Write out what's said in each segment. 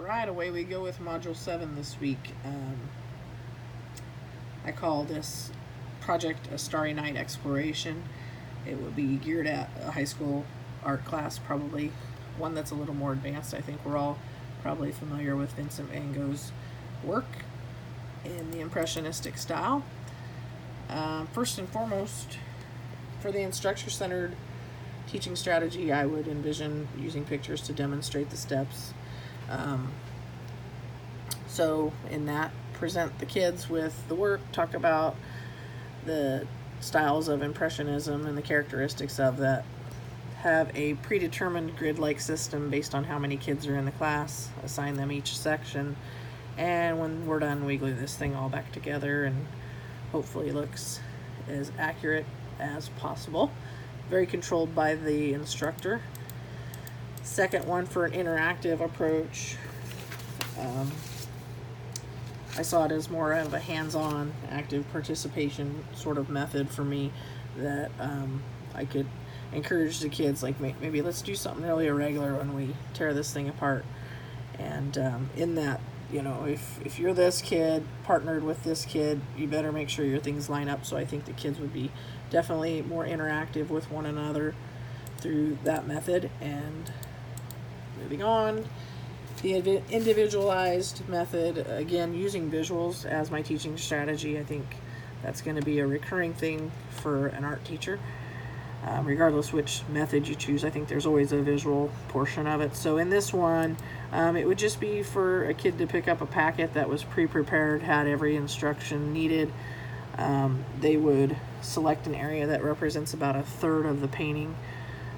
Alright, away we go with Module 7 this week. I call this project a Starry Night Exploration. It would be geared at a high school art class, probably one that's a little more advanced. I think we're all probably familiar with Vincent van Gogh's work in the Impressionistic style. First and foremost, for the instructor-centered teaching strategy, I would envision using pictures to demonstrate the steps. So in that, present the kids with the work, talk about the styles of Impressionism and the characteristics of that, have a predetermined grid-like system based on how many kids are in the class, assign them each section, and when we're done, we glue this thing all back together and hopefully looks as accurate as possible. Very controlled by the instructor. Second one, for an interactive approach, I saw it as more of a hands-on, active participation sort of method for me that I could encourage the kids, like maybe let's do something really irregular when we tear this thing apart. And in that, you know, if you're this kid partnered with this kid, you better make sure your things line up. So I think the kids would be definitely more interactive with one another through that method. And moving on, the individualized method, again, using visuals as my teaching strategy. I think that's going to be a recurring thing for an art teacher. Regardless which method you choose, I think there's always a visual portion of it. So in this one, it would just be for a kid to pick up a packet that was pre-prepared, had every instruction needed. They would select an area that represents about a third of the painting,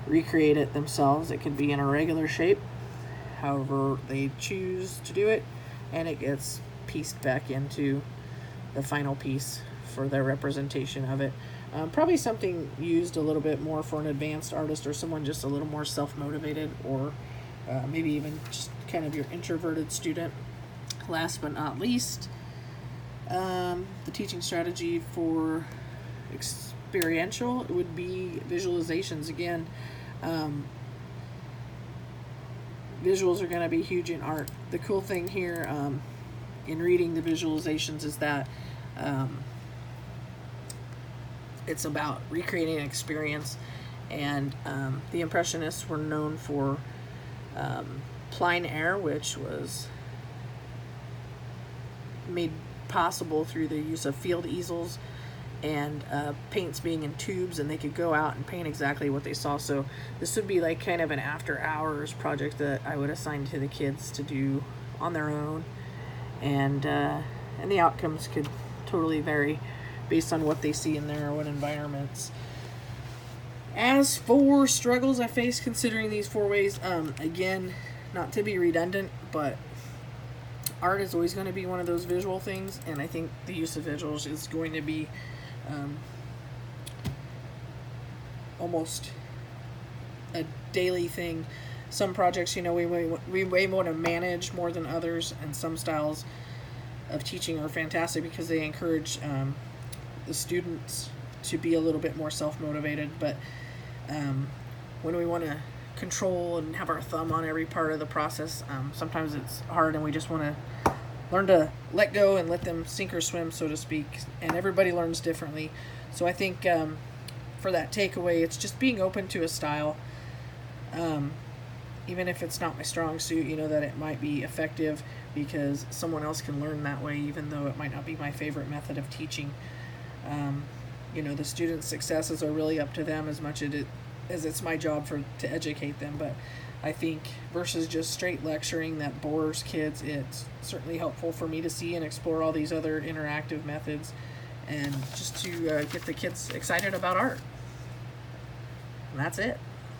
recreate it themselves. It could be in a regular shape, however they choose to do it, and it gets pieced back into the final piece for their representation of it. Probably something used a little bit more for an advanced artist or someone just a little more self-motivated, or maybe even just kind of your introverted student. Last but not least, the teaching strategy for experiential would be visualizations. Again, visuals are going to be huge in art. The cool thing here in reading the visualizations is that it's about recreating an experience, and the Impressionists were known for plein air, which was made possible through the use of field easels and paints being in tubes, and they could go out and paint exactly what they saw. So this would be like kind of an after hours project that I would assign to the kids to do on their own, and the outcomes could totally vary based on what they see in their own environments. As for struggles I face considering these 4 ways, again, not to be redundant, but art is always going to be one of those visual things, and I think the use of visuals is going to be almost a daily thing. Some projects, you know, we may want to manage more than others, and some styles of teaching are fantastic because they encourage the students to be a little bit more self-motivated. But when we want to control and have our thumb on every part of the process, sometimes it's hard, and we just want to learn to let go and let them sink or swim, so to speak, and everybody learns differently. So I think for that takeaway, it's just being open to a style, even if it's not my strong suit, you know, that it might be effective because someone else can learn that way, even though it might not be my favorite method of teaching. You know, the students' successes are really up to them as much as it's my job to educate them. But I think versus just straight lecturing that bores kids, it's certainly helpful for me to see and explore all these other interactive methods, and just to get the kids excited about art. And that's it.